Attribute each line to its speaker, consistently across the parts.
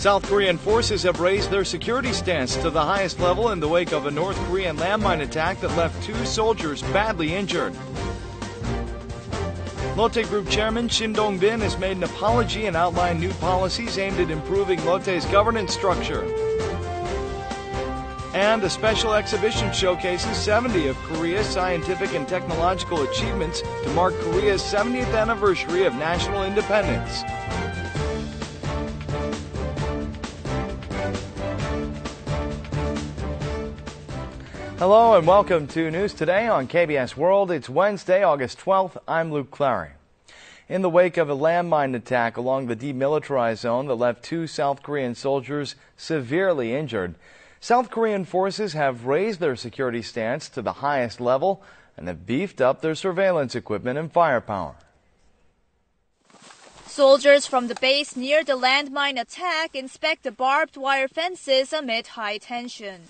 Speaker 1: South Korean forces have raised their security stance to the highest level in the wake of a North Korean landmine attack that left 2 soldiers badly injured. Lotte Group Chairman Shin Dong-bin has made an apology and outlined new policies aimed at improving Lotte's governance structure. And a special exhibition showcases 70 of Korea's scientific and technological achievements to mark Korea's 70th anniversary of national independence. Hello and welcome to News Today on KBS World. It's Wednesday, August 12th. I'm Luke Clary. In the wake of a landmine attack along the Demilitarized Zone that left 2 South Korean soldiers severely injured, South Korean forces have raised their security stance to the highest level and have beefed up their surveillance equipment and firepower.
Speaker 2: Soldiers from the base near the landmine attack inspect the barbed wire fences amid high tension.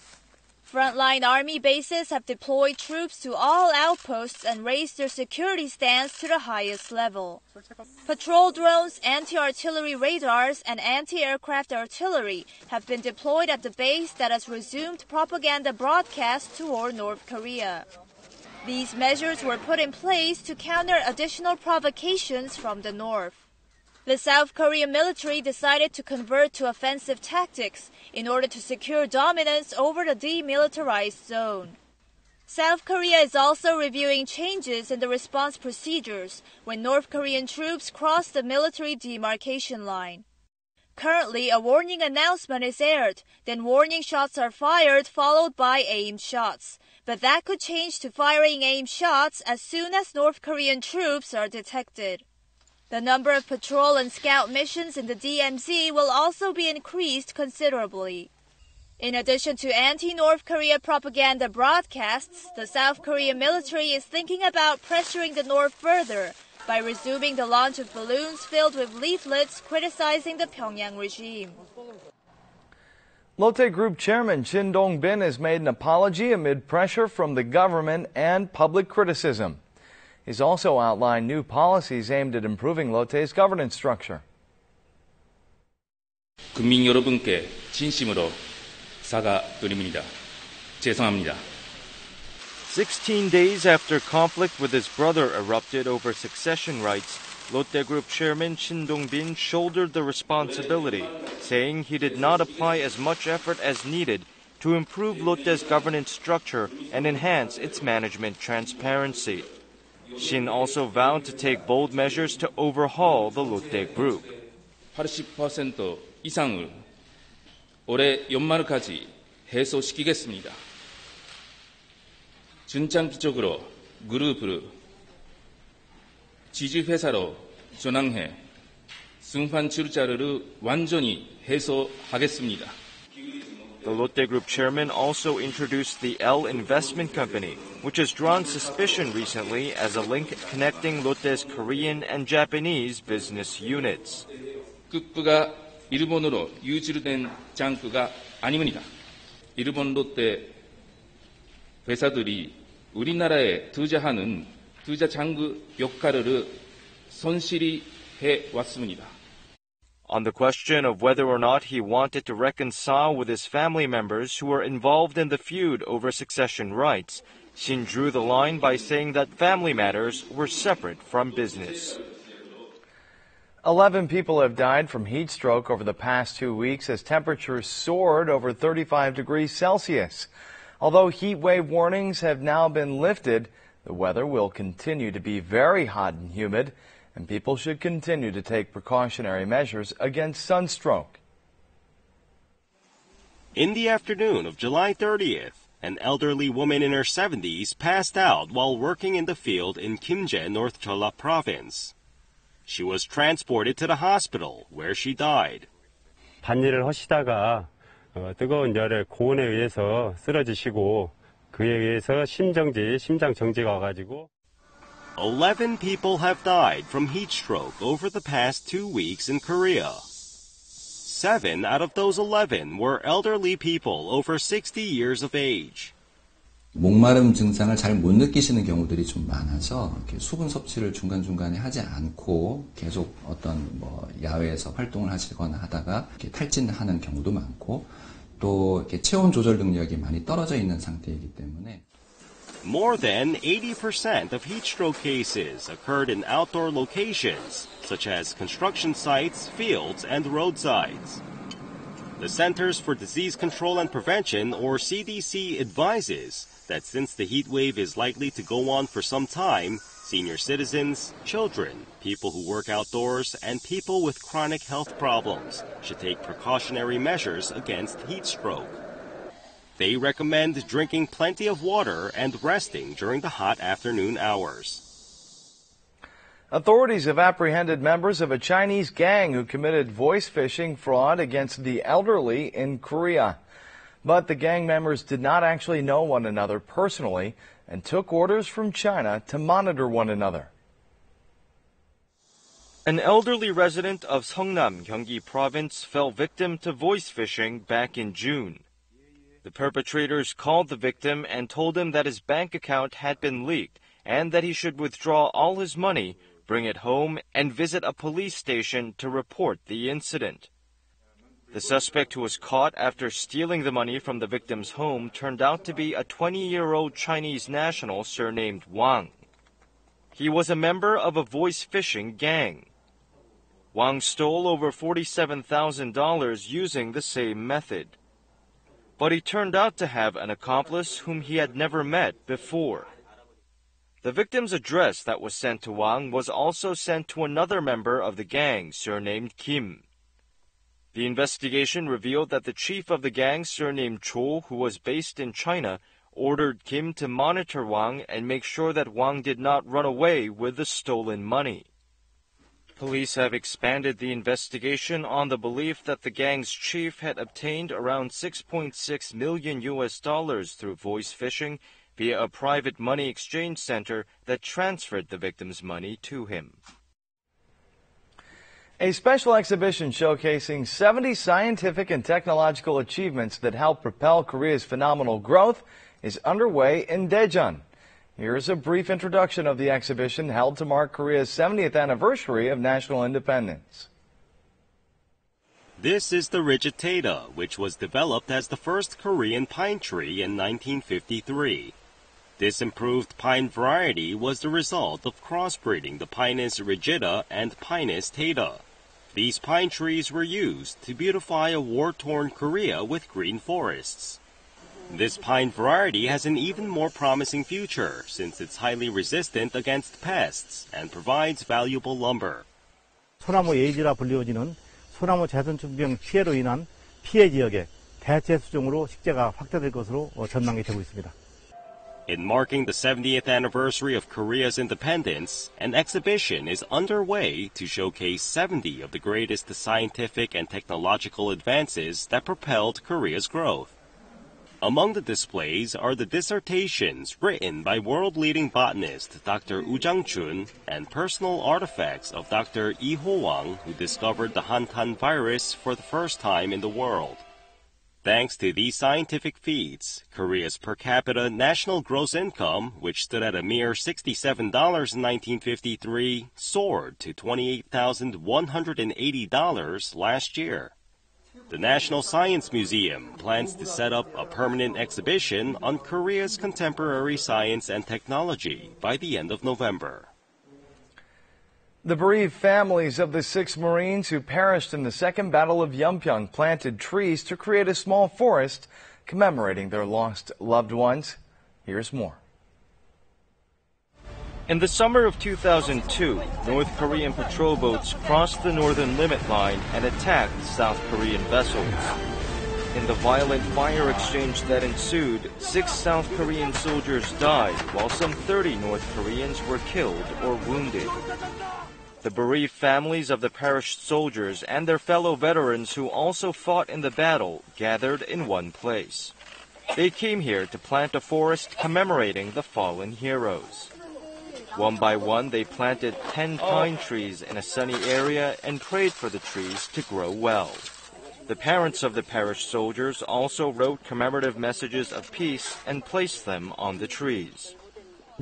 Speaker 2: Frontline army bases have deployed troops to all outposts and raised their security stance to the highest level. Patrol drones, anti-artillery radars, and anti-aircraft artillery have been deployed at the base that has resumed propaganda broadcasts toward North Korea. These measures were put in place to counter additional provocations from the north. The South Korean military decided to convert to offensive tactics in order to secure dominance over the demilitarized zone. South Korea is also reviewing changes in the response procedures when North Korean troops cross the Military Demarcation Line. Currently, a warning announcement is aired, then warning shots are fired followed by aimed shots. But that could change to firing aimed shots as soon as North Korean troops are detected. The number of patrol and scout missions in the DMZ will also be increased considerably. In addition to anti-North Korea propaganda broadcasts, the South Korean military is thinking about pressuring the North further by resuming the launch of balloons filled with leaflets criticizing the Pyongyang regime.
Speaker 1: Lotte Group Chairman Shin Dong-bin has made an apology amid pressure from the government and public criticism. He's also outlined new policies aimed at improving Lotte's governance structure.
Speaker 3: 국민 여러분께 진심으로 사과드립니다. 죄송합니다.
Speaker 4: 16 days after conflict with his brother erupted over succession rights, Lotte Group Chairman Shin Dong-bin shouldered the responsibility, saying he did not apply as much effort as needed to improve Lotte's governance structure and enhance its management transparency. Shin also vowed to take bold measures to overhaul the Lotte Group.
Speaker 3: 80% 이상을 올해 연말까지 해소시키겠습니다. 중장기적으로 그룹을 지주회사로 전환해 승판 출자를 완전히 해소하겠습니다.
Speaker 4: The Lotte Group chairman also introduced the L Investment Company, which has drawn suspicion recently as a link connecting Lotte's Korean and Japanese business units.
Speaker 3: 급부가 일본으로 유출된 장부가 아닙니다. 일본 롯데 회사들이 우리나라에 투자하는 투자 장부 역할을 손실이 해왔습니다.
Speaker 4: On the question of whether or not he wanted to reconcile with his family members who were involved in the feud over succession rights, Shin drew the line by saying that family matters were separate from business.
Speaker 1: 11 people have died from heat stroke over the past 2 weeks as temperatures soared over 35 degrees Celsius. Although heat wave warnings have now been lifted, the weather will continue to be very hot and humid, and people should continue to take precautionary measures against sunstroke.
Speaker 5: In the afternoon of July 30th, an elderly woman in her 70s passed out while working in the field in Kimje, North Jeolla Province. She was transported to the hospital, where she died.
Speaker 6: 밭일을 하시다가 뜨거운 열에 고온에 의해서 쓰러지시고 그에 의해서 심장 정지가 와가지고
Speaker 5: 11 people have died from heat stroke over the past 2 weeks in Korea. 7 out of those 11 were elderly people over 60 years of age.
Speaker 7: 목마름 증상을 잘 못 느끼시는 경우들이 좀 많아서 이렇게 수분 섭취를 중간중간에 하지 않고 계속 어떤 야외에서 활동을 하시거나 하다가 이렇게 탈진하는 경우도 많고 또 이렇게 체온 조절 능력이 많이 떨어져 있는 상태이기 때문에
Speaker 5: More than 80% of heat stroke cases occurred in outdoor locations, such as construction sites, fields, and roadsides. The Centers for Disease Control and Prevention, or CDC, advises that since the heat wave is likely to go on for some time, senior citizens, children, people who work outdoors, and people with chronic health problems should take precautionary measures against heat stroke. They recommend drinking plenty of water and resting during the hot afternoon hours.
Speaker 1: Authorities have apprehended members of a Chinese gang who committed voice phishing fraud against the elderly in Korea. But the gang members did not actually know one another personally and took orders from China to monitor one another.
Speaker 4: An elderly resident of Seongnam, Gyeonggi Province fell victim to voice phishing back in June. The perpetrators called the victim and told him that his bank account had been leaked and that he should withdraw all his money, bring it home, and visit a police station to report the incident. The suspect who was caught after stealing the money from the victim's home turned out to be a 20-year-old Chinese national surnamed Wang. He was a member of a voice phishing gang. Wang stole over $47,000 using the same method. But he turned out to have an accomplice whom he had never met before. The victim's address that was sent to Wang was also sent to another member of the gang surnamed Kim. The investigation revealed that the chief of the gang surnamed Cho, who was based in China, ordered Kim to monitor Wang and make sure that Wang did not run away with the stolen money. Police have expanded the investigation on the belief that the gang's chief had obtained around $6.6 million through voice phishing via a private money exchange center that transferred the victim's money to him.
Speaker 1: A special exhibition showcasing 70 scientific and technological achievements that help propel Korea's phenomenal growth is underway in Daejeon. Here's a brief introduction of the exhibition held to mark Korea's 70th anniversary of national independence.
Speaker 5: This is the rigid Taeda, which was developed as the first Korean pine tree in 1953. This improved pine variety was the result of crossbreeding the Pinus rigida and Pinus Taeda. These pine trees were used to beautify a war-torn Korea with green forests. This pine variety has an even more promising future since it's highly resistant against pests and provides valuable lumber.
Speaker 8: 소나무 예지라 불리워지는 소나무 자연준비형 피해로 인한 피해 지역에 대체 수종으로 식재가 확대될 것으로 전망이 되고 있습니다.
Speaker 5: In marking the 70th anniversary of Korea's independence, an exhibition is underway to showcase 70 of the greatest scientific and technological advances that propelled Korea's growth. Among the displays are the dissertations written by world-leading botanist Dr. Woo Jang-chun and personal artifacts of Dr. Lee Ho-wang, who discovered the Hantan virus for the first time in the world. Thanks to these scientific feats, Korea's per capita national gross income, which stood at a mere $67 in 1953, soared to $28,180 last year. The National Science Museum plans to set up a permanent exhibition on Korea's contemporary science and technology by the end of November.
Speaker 1: The bereaved families of the 6 Marines who perished in the Second Battle of Yeonpyeong planted trees to create a small forest commemorating their lost loved ones. Here's more.
Speaker 4: In the summer of 2002, North Korean patrol boats crossed the northern limit line and attacked South Korean vessels. In the violent fire exchange that ensued, 6 South Korean soldiers died, while some 30 North Koreans were killed or wounded. The bereaved families of the perished soldiers and their fellow veterans who also fought in the battle gathered in one place. They came here to plant a forest commemorating the fallen heroes. One by one, they planted 10 pine trees in a sunny area and prayed for the trees to grow well. The parents of the perished soldiers also wrote commemorative messages of peace and placed them on the trees.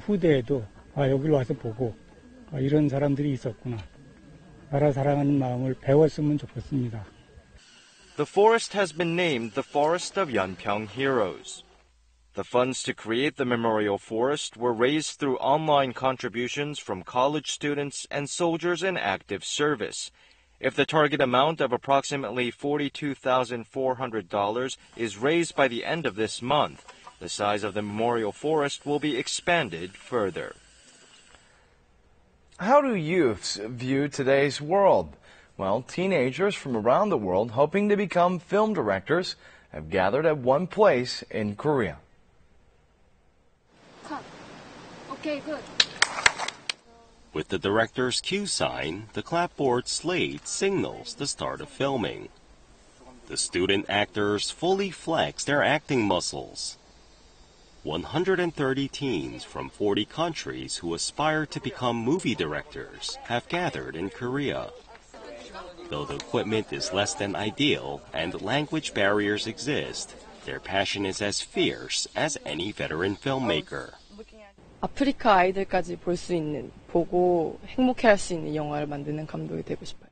Speaker 9: 후대에도 여기로 와서 보고 이런 사람들이 있었구나. 나라 사랑하는 마음을 배웠으면 좋겠습니다.
Speaker 4: The forest has been named the Forest of Yeonpyeong Heroes. The funds to create the memorial forest were raised through online contributions from college students and soldiers in active service. If the target amount of approximately $42,400 is raised by the end of this month, the size of the memorial forest will be expanded further.
Speaker 1: How do youths view today's world? Well, teenagers from around the world hoping to become film directors have gathered at one place in Korea.
Speaker 10: Okay, good.
Speaker 5: With the director's cue sign, the clapboard slate signals the start of filming. The student actors fully flex their acting muscles. 130 teens from 40 countries who aspire to become movie directors have gathered in Korea. Though the equipment is less than ideal and language barriers exist, their passion is as fierce as any veteran filmmaker.
Speaker 10: 아프리카 아이들까지 볼 수 있는, 보고 행복해할 수 있는 영화를 만드는 감독이 되고 싶어요.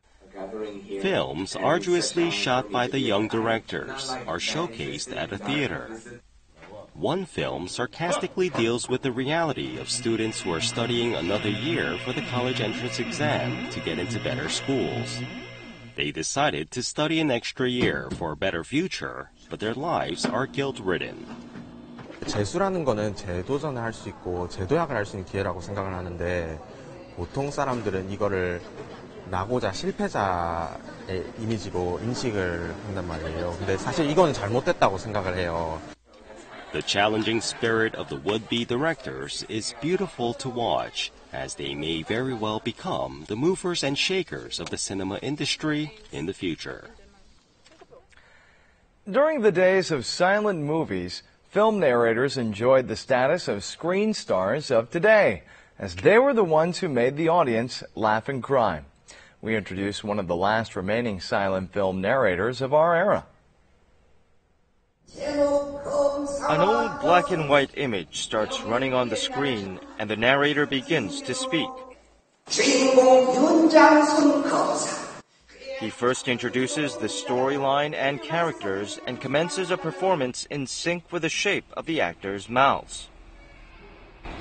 Speaker 5: Films arduously shot by the young directors are showcased at a theater. One film sarcastically deals with the reality of students who are studying another year for the college entrance exam to get into better schools. They decided to study an extra year for a better future, but their lives are guilt-ridden.
Speaker 11: 재수라는 거는 재도전을 할 수 있고 재도약을 할 수 있는 기회라고 생각을 하는데 보통 사람들은 이거를 나고자 실패자의 이미지로 인식을 한단 말이에요. 근데 사실 이건 잘못됐다고 생각을 해요.
Speaker 5: The challenging spirit of the would-be directors is beautiful to watch, as they may very well become the movers and shakers of the cinema industry in the future.
Speaker 1: During the days of silent movies, film narrators enjoyed the status of screen stars of today, as they were the ones who made the audience laugh and cry. We introduce one of the last remaining silent film narrators of our era.
Speaker 4: An old black and white image starts running on the screen, and the narrator begins to speak. He first introduces the storyline and characters and commences a performance in sync with the shape of the actors' mouths.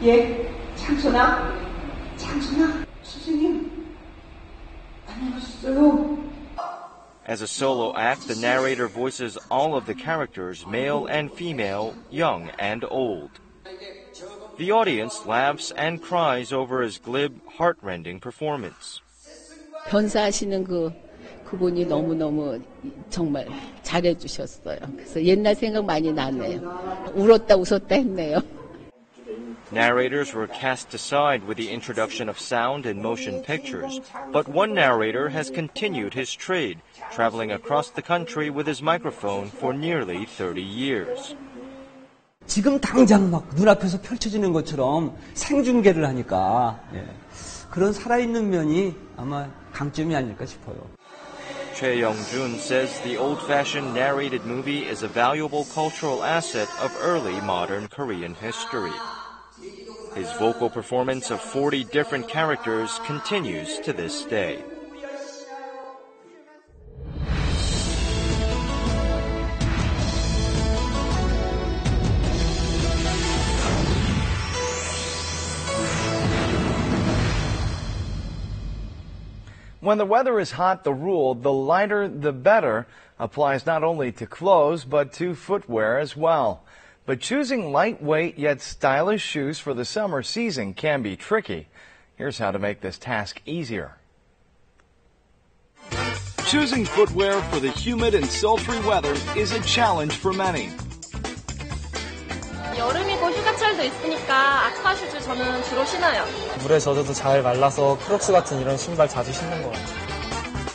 Speaker 12: 예, 장선아, 선생님, 안녕하세요.
Speaker 4: As a solo act, the narrator voices all of the characters, male and female, young and old. The audience laughs and cries over his glib, heart-rending performance.
Speaker 13: 변사하시는 그분이 너무너무 정말 잘해주셨어요. 그래서 옛날 생각 많이 나네요. 울었다 웃었다 했네요.
Speaker 4: Narrators were cast aside with the introduction of sound and motion pictures, but one narrator has continued his trade, traveling across the country with his microphone for nearly 30 years.
Speaker 14: 지금 당장 막 눈앞에서 펼쳐지는 것처럼 생중계를 하니까 그런 살아있는 면이 아마 강점이 아닐까 싶어요.
Speaker 4: Choi Young-jun says the old-fashioned narrated movie is a valuable cultural asset of early modern Korean history. His vocal performance of 40 different characters continues to this day.
Speaker 1: When the weather is hot, the rule, the lighter the better, applies not only to clothes, but to footwear as well. But choosing lightweight yet stylish shoes for the summer season can be tricky. Here's how to make this task easier.
Speaker 15: Choosing footwear for the humid and sultry weather is a challenge for many.
Speaker 16: 여름이고 휴가철도 있으니까 아쿠아슈즈 저는 주로 신어요.
Speaker 17: 물에 젖어도 잘 말라서 크록스 같은 이런 신발 자주 신는 것 같아요.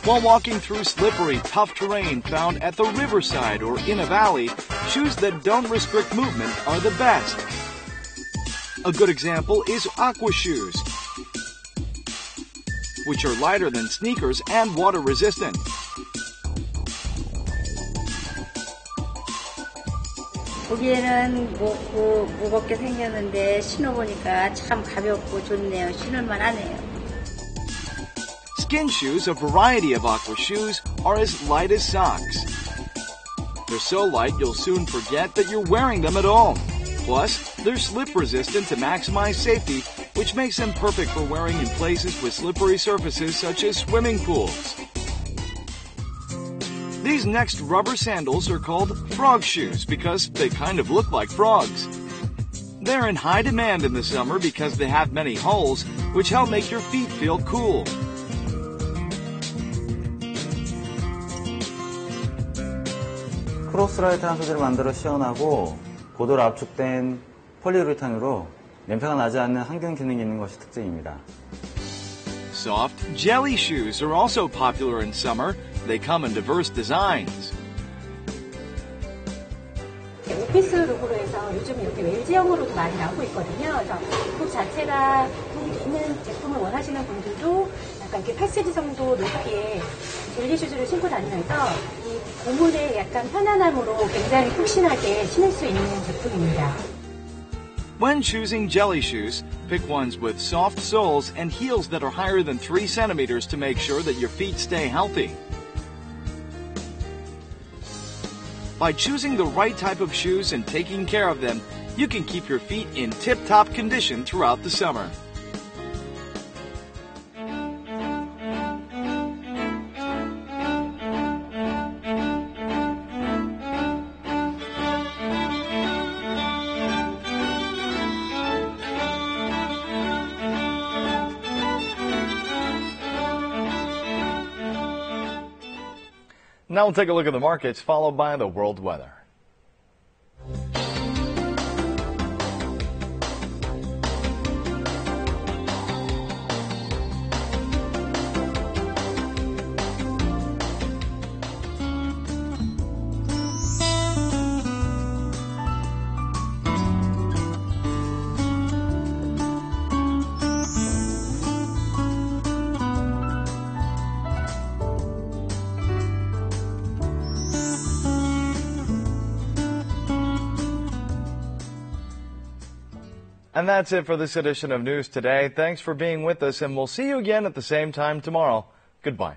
Speaker 15: While walking through slippery, tough terrain found at the riverside or in a valley, shoes that don't restrict movement are the best. A good example is aqua shoes, which are lighter than sneakers and water resistant.
Speaker 18: 보기에는 무겁게 생겼는데 신어보니까 참 가볍고 좋네요. 신을만 하네요.
Speaker 15: Skin shoes, a variety of aqua shoes, are as light as socks. They're so light you'll soon forget that you're wearing them at all. Plus, they're slip resistant to maximize safety, which makes them perfect for wearing in places with slippery surfaces such as swimming pools. These next rubber sandals are called frog shoes because they kind of look like frogs. They're in high demand in the summer because they have many holes, which help make your feet feel cool.
Speaker 19: 크로스라이트한 소재를 만들어 시원하고 고도로 압축된 폴리우레탄으로 냄새가 나지 않는 항균 기능이 있는 것이 특징입니다.
Speaker 15: Soft jelly shoes are also popular in summer. They come in diverse designs.
Speaker 20: 오피스 룩으로 해서 요즘 이렇게 웰지형으로도 많이 나오고 있거든요. 그래서 룩 자체가 룩이 있는 제품을 원하시는 분들도 약간 이렇게 8cm 정도 높이의 젤리 슈즈를 신고 다니면서 이 고무의 약간 편안함으로 굉장히 푹신하게 신을 수 있는 제품입니다.
Speaker 15: When choosing jelly shoes, pick ones with soft soles and heels that are higher than 3 centimeters to make sure that your feet stay healthy. By choosing the right type of shoes and taking care of them, you can keep your feet in tip-top condition throughout the summer.
Speaker 1: Now we'll take a look at the markets, followed by the world weather. And that's it for this edition of News Today. Thanks for being with us, and we'll see you again at the same time tomorrow. Goodbye.